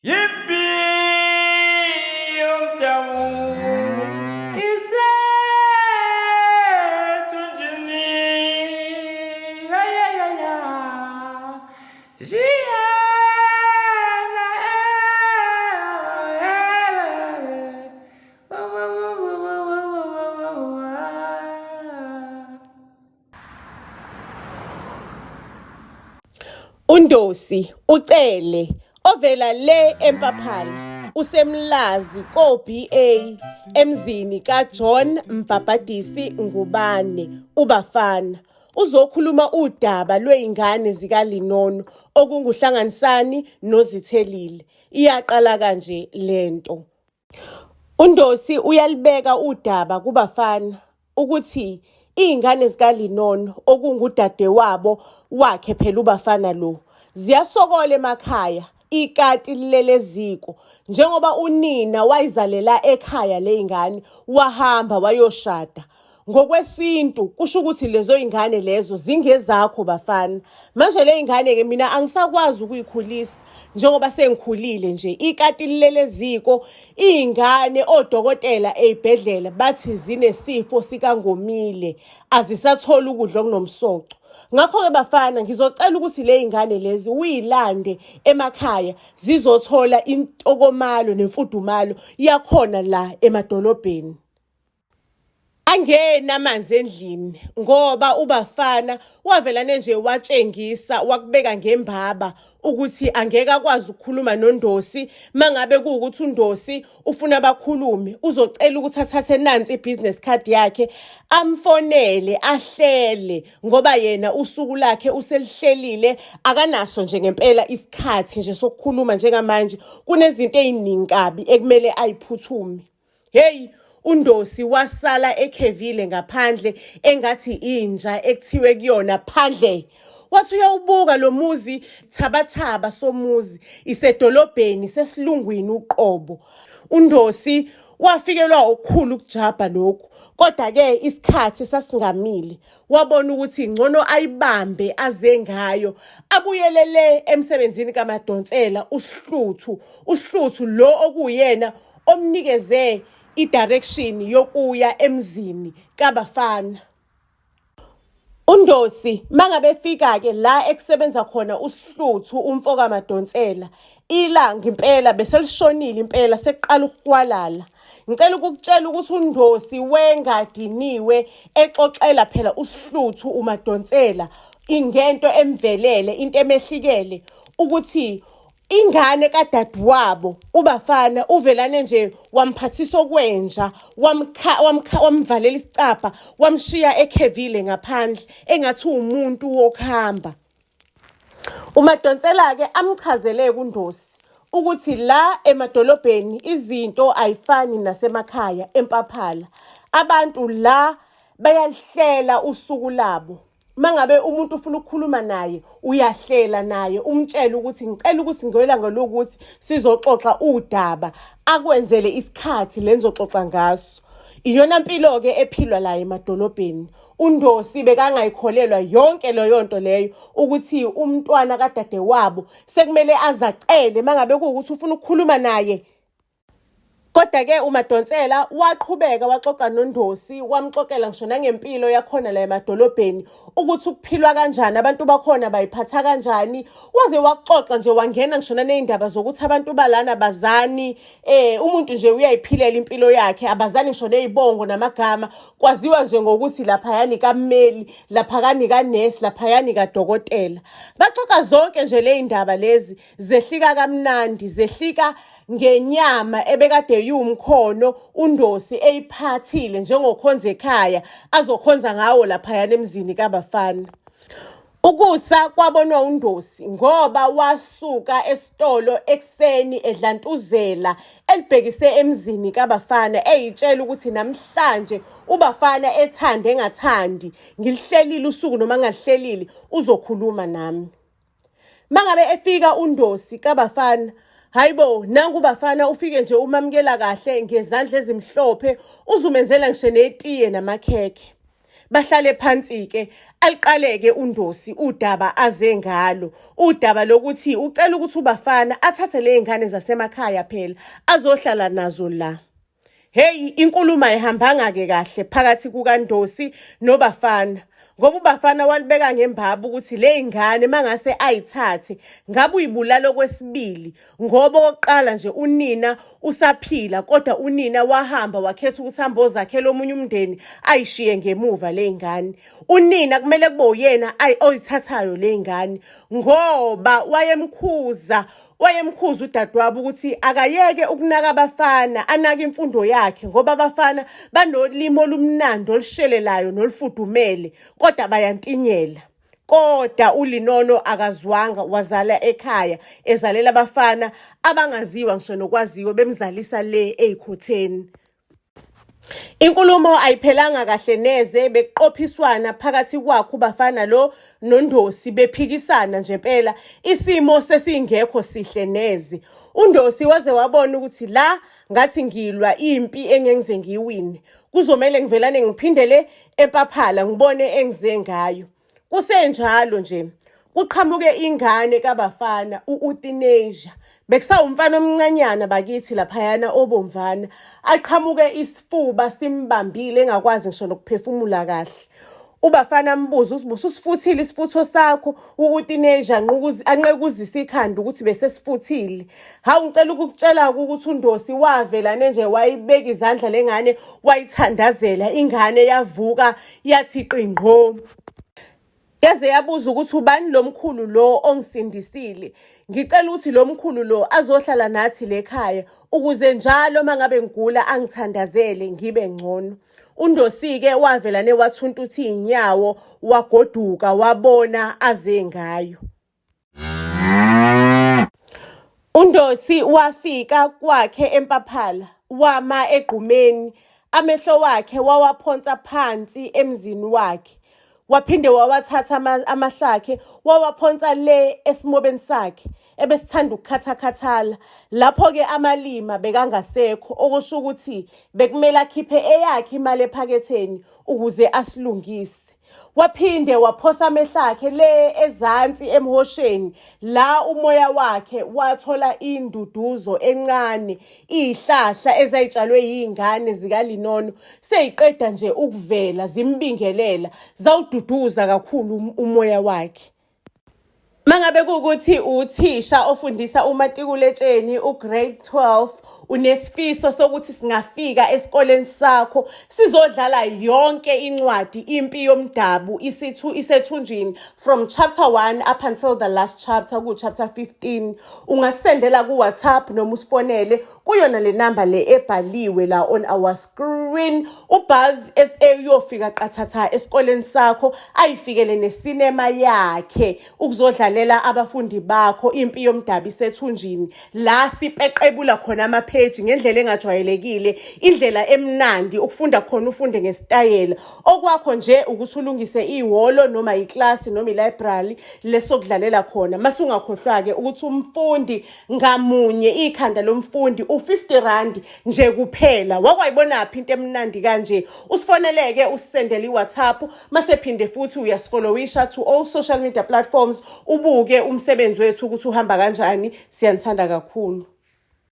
Yimpi yomdabu isethunjini ya Jiana Undosi ucele ovela le empaphali usemlazi ko-BA emzini kaJohn Mbhabhadisi Ngubane uBafana uzokhuluma udaba lweingane zikaLinono okunguhlanganisani noZithelile. Iyaqala kanje lento. Undosi uyalibeka udaba kuBafana ukuthi iy'ngane zikaLinono okungudadewabo wakhe phela uBafana lo ziyasokola emakhaya ikati lileleziko njengoba unina wayizalela ekhaya ley'ngane wahamba wayoshada. Ngokwesintu kusho ukuthi lezo y'ngane lezo zingezakho Bafana. Manje ley'ngane-ke mina angisakwazi ukuyikhulisa njengoba sengikhulile nje. Ikati lileleziko, iy'ngane odokotela ey'bhedlela bathi zinesifo sikangomile, azisatholi ukudla okunomsoco. Ngakho-ke Bafana, ngizocela ukuthi ley'ngane lezi uyilande emakhaya zizothola intokomalo nemfudumalo yakhona la emadolobheni. Angena amanzi endlini ngoba uBafana wavelane nje watshengisa wakubeka ngembaba ukuthi angeke akwazi ukukhuluma noNdosi. Mangabe kuwukuthi uNdosi ufuna abakhulume uzocela ukuthi athathe nansi ibusiness card yakhe amfonele ahlele ngoba yena usuku lakhe uselihlelile akanaso nje ngempela isikhathi nje sokukhuluma njengamanje kunezinto eziningi kabi ekumele ayiphuthume. Hey, uNdosi wasala ekhevile ngaphandle engathi inja ekuthiwe kuyona phandle. Wathi uyawubuka lo muzi thabathaba somuzi isedolobheni sesilungwini uqobo. uNdosi wafikelwa ukukhulu ukujabha lokhu. Kodwa-ke isikhathi sasingamile. Wabona ukuthi ngcono ayibambe aze ngayo. Abuyelele emsebenzini kaMadonsela uShluthu lo okuyena omnikeze i-direction yokuya emzini kaBafana. uNdosi mangabe fika-ke la ekusebenza khona uShluthu umfo kaMadonsela, ilanga impela beselishonile impela seqala ukuhwalala. Ngicela ukukutshela ukuthi uNdosi wengadiniwe exoxela phela uShluthu uMadonsela ingento emvelele, into emehlikele ukuthi ingane kadadewabo uBafana uvelane nje wamphathisa okwenja, wamvalela isicapha, wamshiya ekhevile ngaphandle engathi umuntu wokuhamba. uMadonsela-ke amchazele kuNdosi ukuthi la emadolobheni izinto ayifani nasemakhaya empaphalo. Abantu la bayalihlela usuku labo. Mangabe umuntu ufuna ukukhuluma naye uyahlela naye umtshela ukuthi ngicela ukuthi ngelanga lokuthi sizoxoxa udaba akwenzele isikhathi lenzoxoxa ngaso. Iyona mpilo-ke ephilwa la emadolobheni. uNdosi bekangayikholelwa yonke leyo nto leyo ukuthi umntwana kadadewabo sekumele azacele mangabe kuwukuthi ufuna ukukhuluma naye. Kodwa-ke uMadonsela waqhubeka waxoxa noNdosi, wamxoxela ngisho nangempilo yakhona la emadolobheni ukuthi ukuphilwa kanjani, abantu bakhona bayiphatha kanjani. Waze waxoxa nje wangena ngisho naney'ndaba zokuthi abantu balana abazani, umuntu nje uyayiphilela impilo yakhe, abazani ngisho ney'bongo namagama. Kwaziwa nje ngokuthi laphayani kammeli, laphayani kanesi, laphayani kadokotela. Baxoxa zonke nje ley'ndaba lezi zehlika kamnandi, zehlika ngenyama ebekade yiwumkhono uNdosi eyiphathile njengokhonza ekhaya azokhonza ngawo laphayana emzini kaBafana. Ukusa kwabonwa uNdosi ngoba wasuka esitolo ekuseni edlantuzela elibhekise emzini kaBafana eyitshela ukuthi namhlanje uBafana ethande engathandi ngilihlelile usuku noma ngalihlelile uzokhuluma nami. Mangabe efika uNdosi kaBafana, hayibo, nangu uBafana ufike nje umamukela kahle ngezandla ezimhlophe, uzumenzela ngisho netiye namakhekhe. bahlale phansi-ke aliqaleke uNdosi udaba aze ngalo, udaba lokuthi ucela ukuthi uBafana athathe ley'ngane zasemakhaya phela azohlala nazo la. Hey, inkulumo ayihambanga-ke kahle phakathi kukaNdosi noBafana. Ngoba uBafana walibeka ngembaba ukuthi ley'ngane mangase ayithathe ngabe uyibulalo kwesibili, ngoba okokuqala nje unina usaphila kodwa unina wahamba wakhetha ukuthi hambe ozakhela omunye umndeni ayishiye ngemuva ley'ngane. Unina kumele kube uyena oyithathayo ley'ngane ngoba wayemkhuza udadewabo ukuthi akayeke ukunaka abafana, anake imfundo yakhe ngoba abafana banolimo olumnandi olushelelayo nolufudumele kodwa bayantinyela. Kodwa uLinono akazwanga, wazala ekhaya ezalela abafana abangaziwa ngisho nokwaziyo bemzalisa le ey'khotheni. Inkulumo ayiphelanga kahle neze, bekuqophiswana phakathi kwakhe uBafana lo noNdosi bephikisana nje impela, isimo sesingekho sihle neze. uNdosi waze wabona ukuthi la ngathi ngilwa impi engengize ngiwine, kuzomele ngivelane ngiphindele empaphalo ngibone engize ngayo. Kusenjalo nje kuqhamuke ingane kaBafana uTeenager, bekusawumfana omncanyana bakithi laphayana obomvana, aqhamuke isifuba simbambile engakwazi ngisho nokuphefumula kahle. uBafana ambuza ukuthi bususifuthile isifutho sakho? uTeenager anqekuzisa ikhanda ukuthi bese sifuthile. Hawu ngicela ukukutshela ukuthi uNdosi wavelane nje wayibeka izandla lengane wayithandazela, ingane yavuka yathi qingqo. Yaze yabuza ukuthi ubani lo mkhulu lo ongisindisile. Ngicela ukuthi lo mkhulu lo azohlala nathi lekhaya ukuze njalo mangabe ngigula angithandazele ngibe ngcono. uNdosi-ke wavelane wathuntuthi inyawo, wagoduka wabona aze ngayo. uNdosi wafika kwakhe empaphalo, wama egqumeni, amehlo wakhe wawaphonsa phansi emzini wakhe. Waphinde wawathatha amahlakhe wawaphonsa le esimobeni sakhe ebesithanda ukukhathakhathala. Lapho-ke amalima bekangasekho, okusho ukuthi bekumele akhiphe eyakhe imali ephaketheni ukuze asilungise. Waphinde waphosa amehlakhe le ezansi emhosheni, la umoya wakhe wathola induduzo encane, iy'hlahla ezayitshalwe yiy'ngane zikaLinono seyiqeda nje ukuvela zimbingelela, zawududuza kakhulu umoya wakhe. Mangabe kuwukuthi uthisha ofundisa umatikuletsheni ugrade 12, unesifiso sokuthi singafika esikoleni sakho sizodlala yonke incwadi Impi Yomdabu isethunjini from chapter 1 up until the last chapter, ku chapter 15, ungasendela ku WhatsApp noma usifonele kuyona le number le ebhaliwe la on our screen. uBuzz SA uyofika qathatha esikoleni sakho ayifikele nesinema yakhe ukuzodlalela abafundi bakho Impi Yomdabu isethunjini, la sipeqebula khona amapheji ngendlela engajwayelekile, indlela emnandi ukufunda khona, ufunde ngesitayela. Okwakho nje ukuthi ulungise ihholo noma iklasi noma ilibrary lesokudlalela khona. Masungakhohlwa-ke ukuthi umfundi ngamunye, ikhanda lomfundi u50 nje kuphela. Wakwayibonaphi into emnandi kanje? Usifoneleke usisendele iWhatsApp, masephinde futhi uyasifollowisha to all social media platforms, ubuke umsebenzi wethu ukuthi uhamba kanjani. Siyanithanda kakhulu.